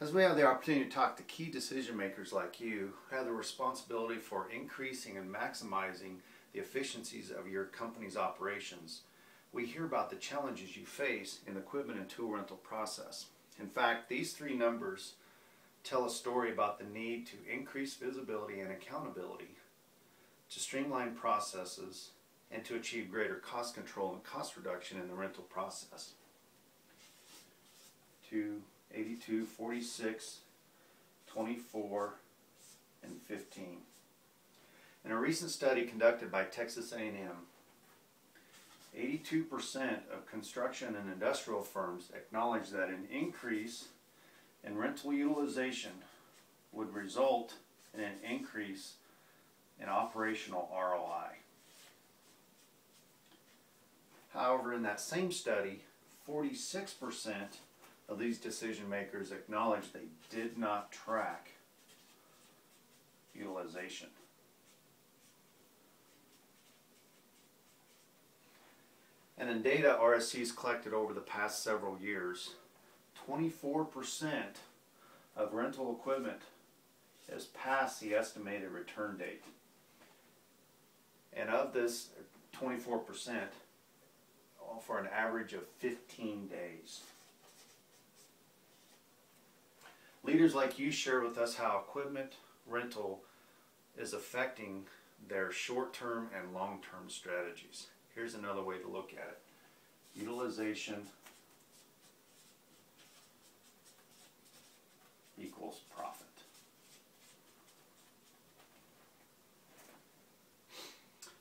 As we have the opportunity to talk to key decision makers like you who have the responsibility for increasing and maximizing the efficiencies of your company's operations, we hear about the challenges you face in the equipment and tool rental process. In fact, these three numbers tell a story about the need to increase visibility and accountability, to streamline processes, and to achieve greater cost control and cost reduction in the rental process. 82, 46, 24, and 15. In a recent study conducted by Texas A&M, 82% of construction and industrial firms acknowledge that an increase in rental utilization would result in an increase in operational ROI. However, in that same study, 46% of these decision makers acknowledge they did not track utilization. And in data RSC's collected over the past several years, 24% of rental equipment is past the estimated return date. And of this 24%, for an average of 15 days. Leaders like you share with us how equipment rental is affecting their short-term and long-term strategies. Here's another way to look at it. Utilization equals profit.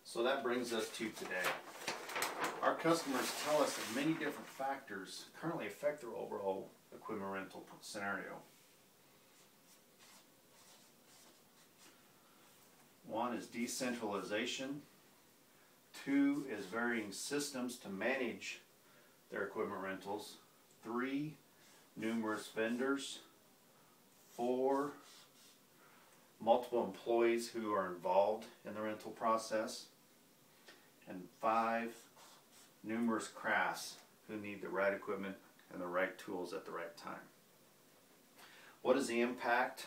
So that brings us to today. Our customers tell us that many different factors currently affect their overall equipment rental scenario. One is decentralization. Two is varying systems to manage their equipment rentals. Three, numerous vendors. Four, multiple employees who are involved in the rental process. And five, numerous crafts who need the right equipment and the right tools at the right time. What is the impact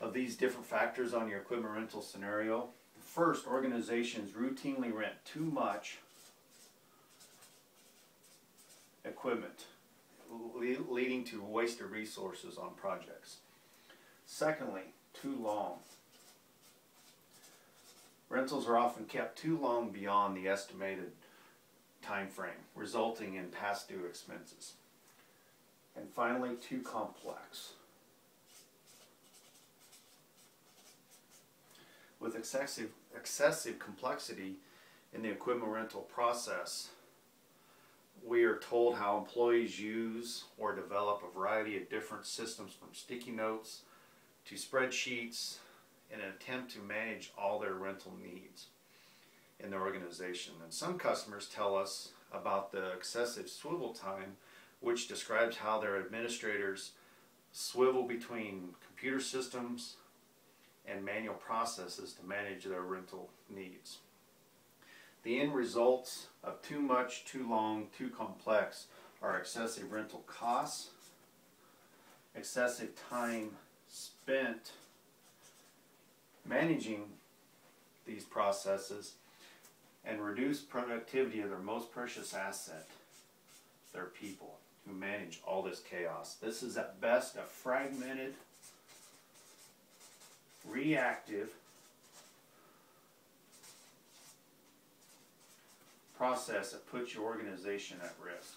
of these different factors on your equipment rental scenario? First, organizations routinely rent too much equipment, leading to wasted resources on projects. Secondly, too long. Rentals are often kept too long beyond the estimated time frame, resulting in past due expenses. And finally, too complex. With excessive complexity in the equipment rental process, we are told how employees use or develop a variety of different systems, from sticky notes to spreadsheets, in an attempt to manage all their rental needs in their organization. And some customers tell us about the excessive swivel time, which describes how their administrators swivel between computer systems and manual processes to manage their rental needs. The end results of too much, too long, too complex are excessive rental costs, excessive time spent managing these processes, and reduced productivity of their most precious asset, their people, who manage all this chaos. This is at best a fragmented, reactive process that puts your organization at risk.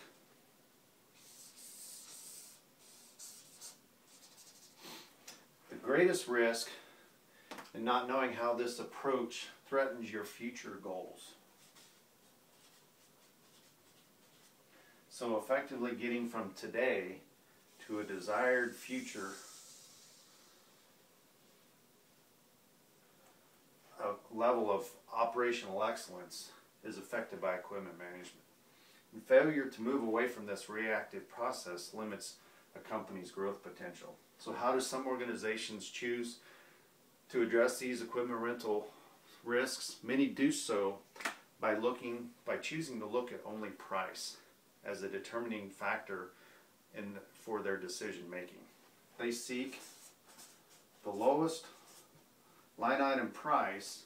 The greatest risk in not knowing how this approach threatens your future goals. So effectively getting from today to a desired future, a level of operational excellence, is affected by equipment management. And failure to move away from this reactive process limits a company's growth potential. So how do some organizations choose to address these equipment rental risks? Many do so by choosing to look at only price as a determining factor for their decision making. They seek the lowest line item price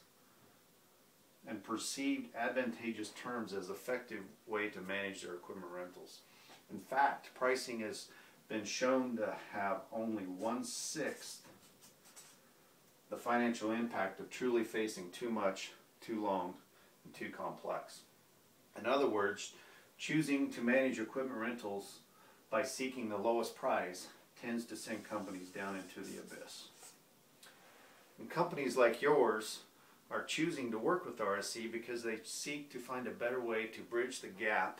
and perceived advantageous terms as effective way to manage their equipment rentals. In fact, pricing has been shown to have only 1/6 the financial impact of truly facing too much, too long, and too complex. In other words, choosing to manage equipment rentals by seeking the lowest price tends to send companies down into the abyss. And companies like yours are choosing to work with RSC because they seek to find a better way to bridge the gap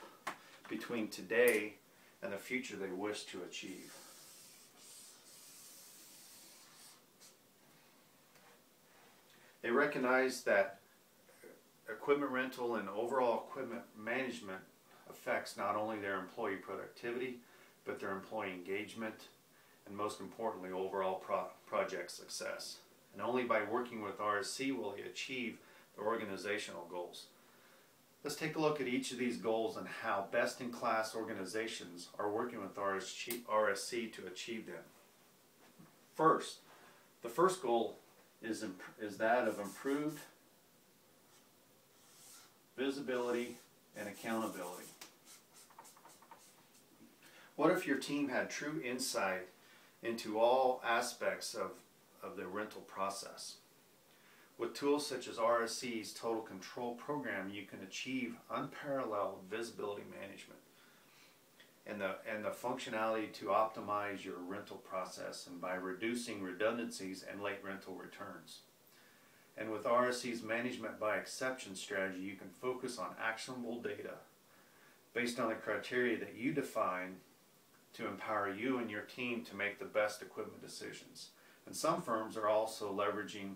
between today and the future they wish to achieve. They recognize that equipment rental and overall equipment management affects not only their employee productivity, but their employee engagement, and most importantly, overall project success. And only by working with RSC will they achieve their organizational goals. Let's take a look at each of these goals and how best-in-class organizations are working with RSC to achieve them. First, the first goal is that of improved visibility and accountability. What if your team had true insight into all aspects of the rental process? With tools such as RSC's Total Control program, you can achieve unparalleled visibility management and the functionality to optimize your rental process, and by reducing redundancies and late rental returns. And with RSC's management by exception strategy, you can focus on actionable data based on the criteria that you define to empower you and your team to make the best equipment decisions. And some firms are also leveraging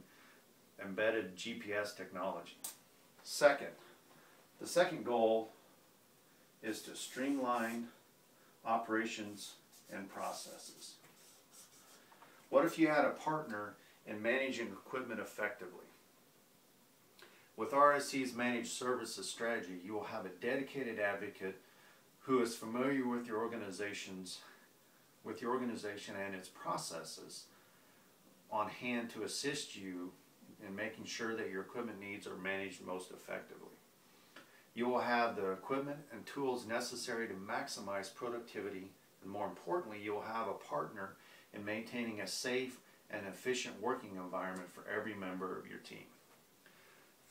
embedded GPS technology. Second, the second goal is to streamline operations and processes. What if you had a partner in managing equipment effectively? With RSC's managed services strategy, you will have a dedicated advocate who is familiar with your organization and its processes on hand to assist you in making sure that your equipment needs are managed most effectively. You will have the equipment and tools necessary to maximize productivity, and more importantly, you will have a partner in maintaining a safe and efficient working environment for every member of your team.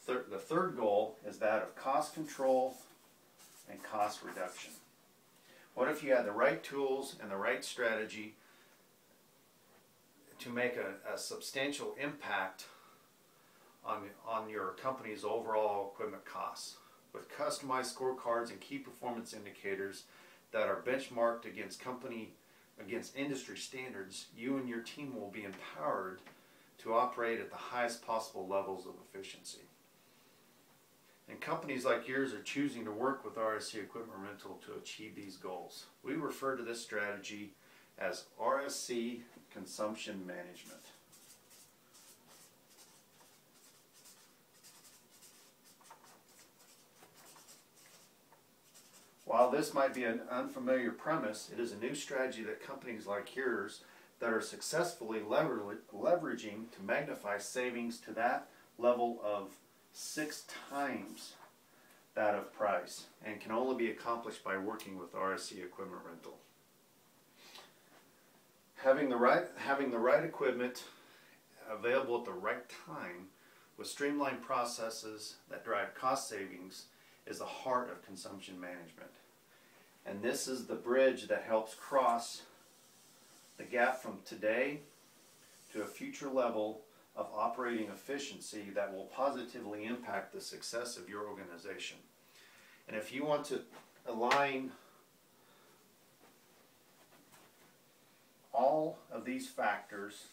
The third goal is that of cost control and cost reduction. What if you had the right tools and the right strategy to make a substantial impact on your company's overall equipment costs? With customized scorecards and key performance indicators that are benchmarked against industry standards, you and your team will be empowered to operate at the highest possible levels of efficiency. And companies like yours are choosing to work with RSC Equipment Rental to achieve these goals. We refer to this strategy as RSC Consumption Management. While this might be an unfamiliar premise, it is a new strategy that companies like yours that are successfully leveraging to magnify savings to that level of 6 times that of price, and can only be accomplished by working with RSC Equipment Rental. Having the right equipment available at the right time with streamlined processes that drive cost savings is the heart of consumption management. And this is the bridge that helps cross the gap from today to a future level of operating efficiency that will positively impact the success of your organization. And if you want to align all of these factors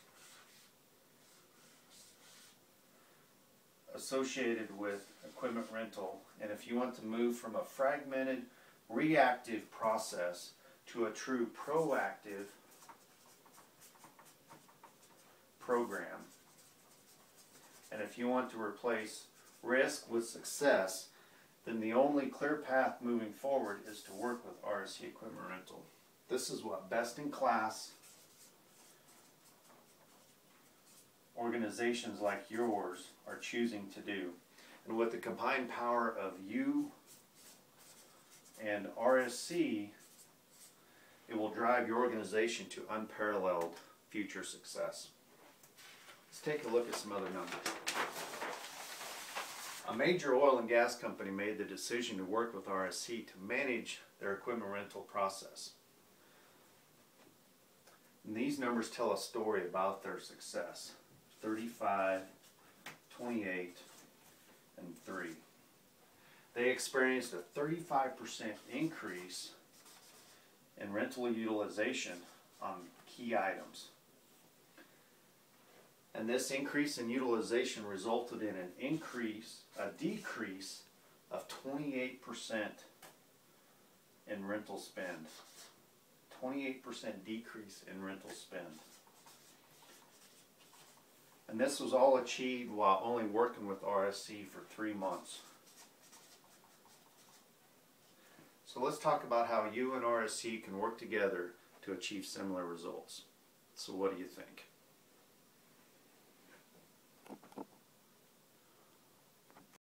associated with equipment rental, and if you want to move from a fragmented, reactive process to a true proactive program, and if you want to replace risk with success, then the only clear path moving forward is to work with RSC Equipment Rental. This is what best-in-class organizations like yours are choosing to do. And with the combined power of you and RSC, it will drive your organization to unparalleled future success. Let's take a look at some other numbers. A major oil and gas company made the decision to work with RSC to manage their equipment rental process. And these numbers tell a story about their success. 35, 28, and 3. They experienced a 35% increase in rental utilization on key items. And this increase in utilization resulted in a decrease of 28% in rental spend. 28% decrease in rental spend. And this was all achieved while only working with RSC for 3 months. So let's talk about how you and RSC can work together to achieve similar results. So what do you think?